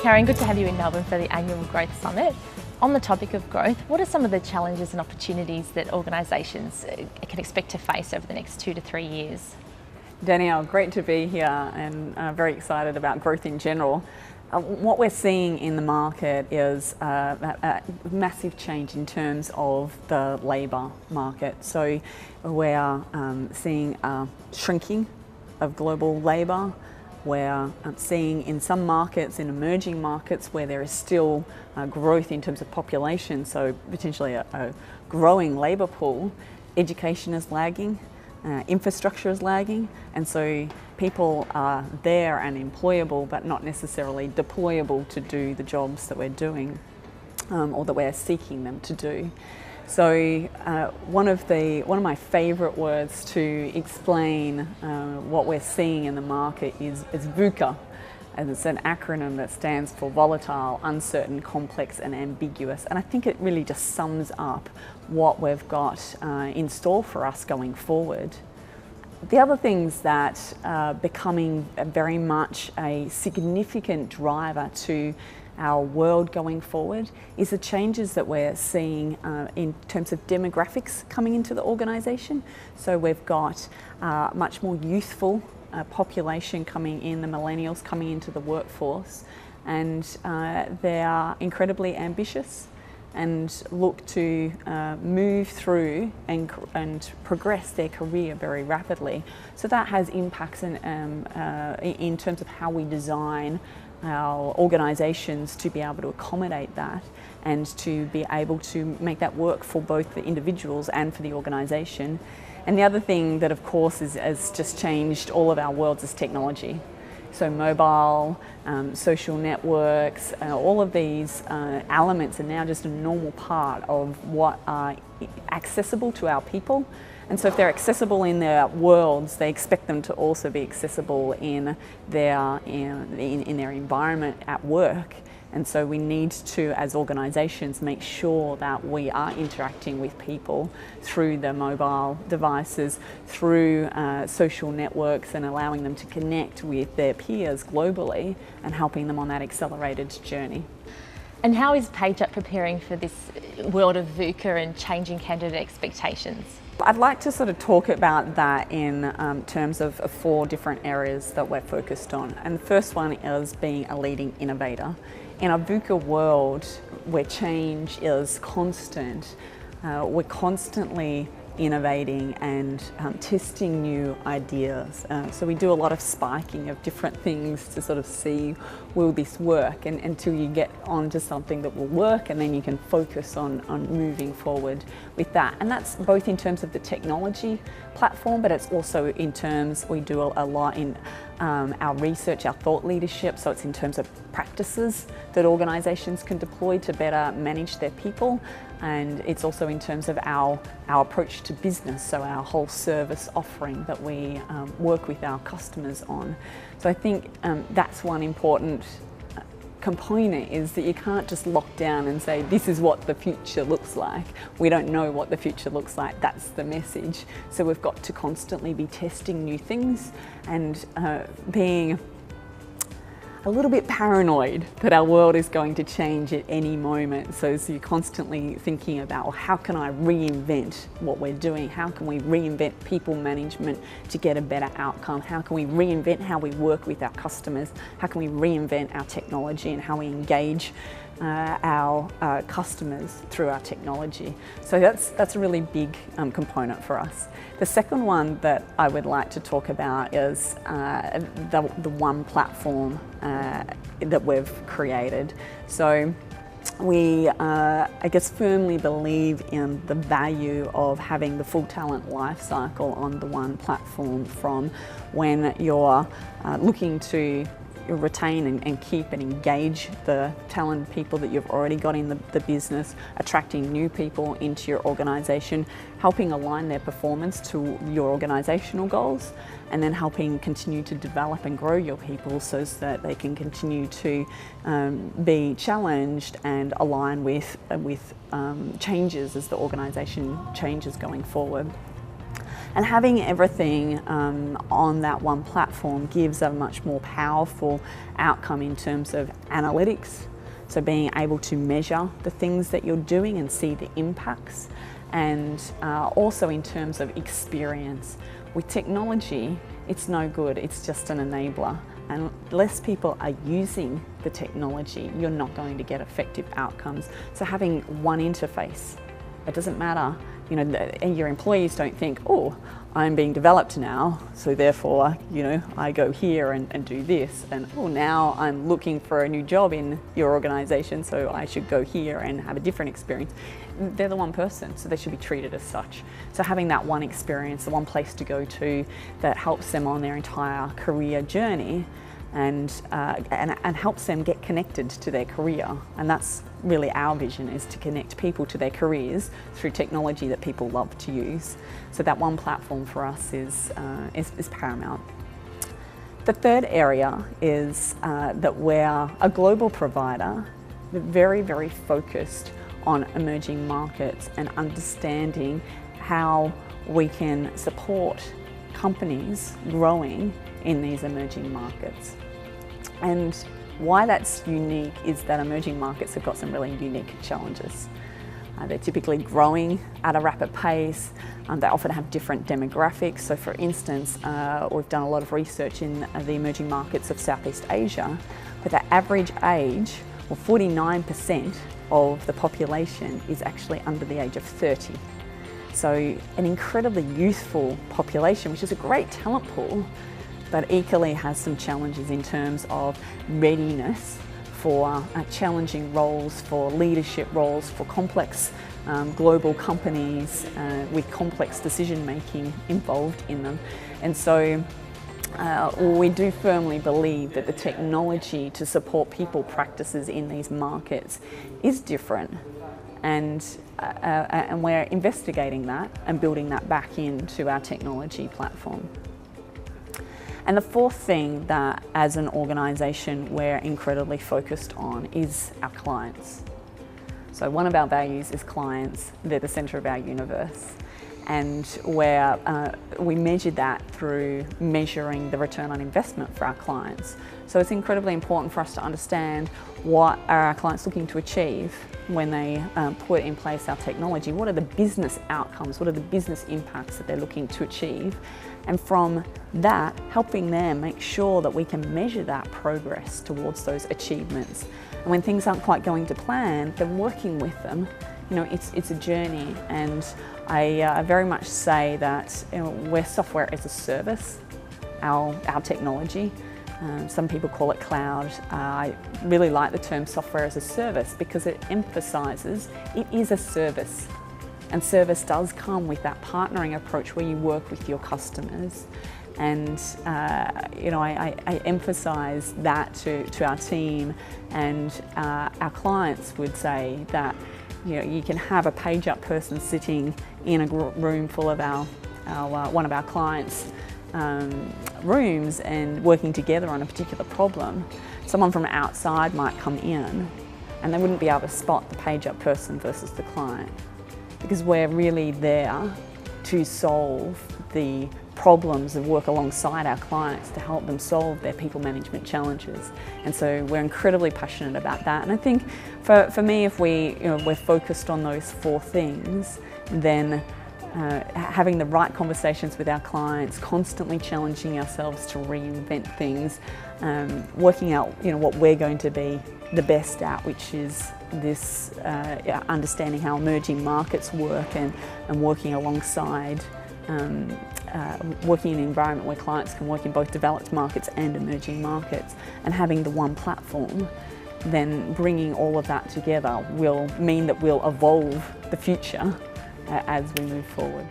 Karen, good to have you in Melbourne for the annual Growth Summit. On the topic of growth, what are some of the challenges and opportunities that organisations can expect to face over the next 2 to 3 years? Danielle, great to be here and very excited about growth in general. What we're seeing in the market is a massive change in terms of the labour market. So we're seeing a shrinking of global labour. We're seeing in some markets, in emerging markets, where there is still growth in terms of population, so potentially a growing labour pool, education is lagging, infrastructure is lagging, and so people are there and employable but not necessarily deployable to do the jobs that we're doing or that we're seeking them to do. So one of my favourite words to explain what we're seeing in the market is VUCA, and it's an acronym that stands for volatile, uncertain, complex and ambiguous, and I think it really just sums up what we've got in store for us going forward. The other things that are becoming very much a significant driver to our world going forward is the changes that we're seeing in terms of demographics coming into the organisation. So we've got much more youthful population coming in, the millennials coming into the workforce, and they are incredibly ambitious and look to move through and progress their career very rapidly. So that has impacts in terms of how we design our organisations to be able to accommodate that and to be able to make that work for both the individuals and for the organisation. And the other thing that of course has just changed all of our worlds is technology. So mobile, social networks, all of these elements are now just a normal part of what are accessible to our people. And so if they're accessible in their worlds, they expect them to also be accessible in their environment at work. And so we need to, as organisations, make sure that we are interacting with people through the mobile devices, through social networks, and allowing them to connect with their peers globally and helping them on that accelerated journey. And how is PageUp preparing for this world of VUCA and changing candidate expectations? I'd like to sort of talk about that in terms of 4 different areas that we're focused on. And the first one is being a leading innovator. In a VUCA world where change is constant, we're constantly innovating and testing new ideas. So we do a lot of spiking of different things to sort of see, will this work, and until you get onto something that will work, and then you can focus on moving forward with that. And that's both in terms of the technology platform, but it's also in terms, we do a lot in our research, our thought leadership, so it's in terms of practices that organisations can deploy to better manage their people, and it's also in terms of our approach to business, so our whole service offering that we work with our customers on. So I think that's one important component, is that you can't just lock down and say this is what the future looks like. We don't know what the future looks like, that's the message. So we've got to constantly be testing new things and being a little bit paranoid that our world is going to change at any moment. So you're constantly thinking about, well, how can I reinvent what we're doing? How can we reinvent people management to get a better outcome? How can we reinvent how we work with our customers? How can we reinvent our technology and how we engage our customers through our technology? So that's a really big component for us. The second one that I would like to talk about is the one platform that we've created. So we, I guess, firmly believe in the value of having the full talent life cycle on the one platform, from when you're looking to retain and keep and engage the talented people that you've already got in the business, attracting new people into your organisation, helping align their performance to your organisational goals, and then helping continue to develop and grow your people so that they can continue to be challenged and align with changes as the organisation changes going forward. And having everything on that one platform gives a much more powerful outcome in terms of analytics. So being able to measure the things that you're doing and see the impacts, and also in terms of experience. With technology, it's no good, it's just an enabler. And unless people are using the technology, you're not going to get effective outcomes. So having one interface, it doesn't matter, you know, and your employees don't think, oh, I'm being developed now, so therefore, you know, I go here and do this, and oh, now I'm looking for a new job in your organization, so I should go here and have a different experience. They're the one person, so they should be treated as such. So having that one experience, the one place to go to that helps them on their entire career journey, and helps them get connected to their career. And that's really our vision, is to connect people to their careers through technology that people love to use. So that one platform for us is paramount. The third area is that we're a global provider, very, very focused on emerging markets and understanding how we can support companies growing in these emerging markets. And why that's unique is that emerging markets have got some really unique challenges. They're typically growing at a rapid pace. They often have different demographics. So for instance, we've done a lot of research in the emerging markets of Southeast Asia, where the average age, well, 49% of the population is actually under the age of 30. So an incredibly youthful population, which is a great talent pool, but equally has some challenges in terms of readiness for challenging roles, for leadership roles, for complex global companies with complex decision making involved in them. And so we do firmly believe that the technology to support people practices in these markets is different. And we're investigating that and building that back into our technology platform. And the fourth thing that as an organisation we're incredibly focused on is our clients. So one of our values is clients. They're the centre of our universe. And where we measure that through measuring the return on investment for our clients. So it's incredibly important for us to understand what are our clients looking to achieve when they put in place our technology. What are the business outcomes? What are the business impacts that they're looking to achieve? And from that, helping them make sure that we can measure that progress towards those achievements. And when things aren't quite going to plan, then working with them. You know, it's a journey, and I very much say that, you know, we're software as a service, our technology. Some people call it cloud. I really like the term software as a service because it emphasises it is a service, and service does come with that partnering approach where you work with your customers. And you know, I emphasise that to our team, and our clients would say that, you know, you can have a PageUp person sitting in a room full of one of our clients' rooms and working together on a particular problem. Someone from outside might come in and they wouldn't be able to spot the PageUp person versus the client, because we're really there to solve the problems and work alongside our clients to help them solve their people management challenges. And so we're incredibly passionate about that. And I think for me, if we're focused on those four things, then having the right conversations with our clients, constantly challenging ourselves to reinvent things, working out, you know, what we're going to be the best at, which is this understanding how emerging markets work, and working alongside working in an environment where clients can work in both developed markets and emerging markets, and having the one platform, then bringing all of that together will mean that we'll evolve the future as we move forward.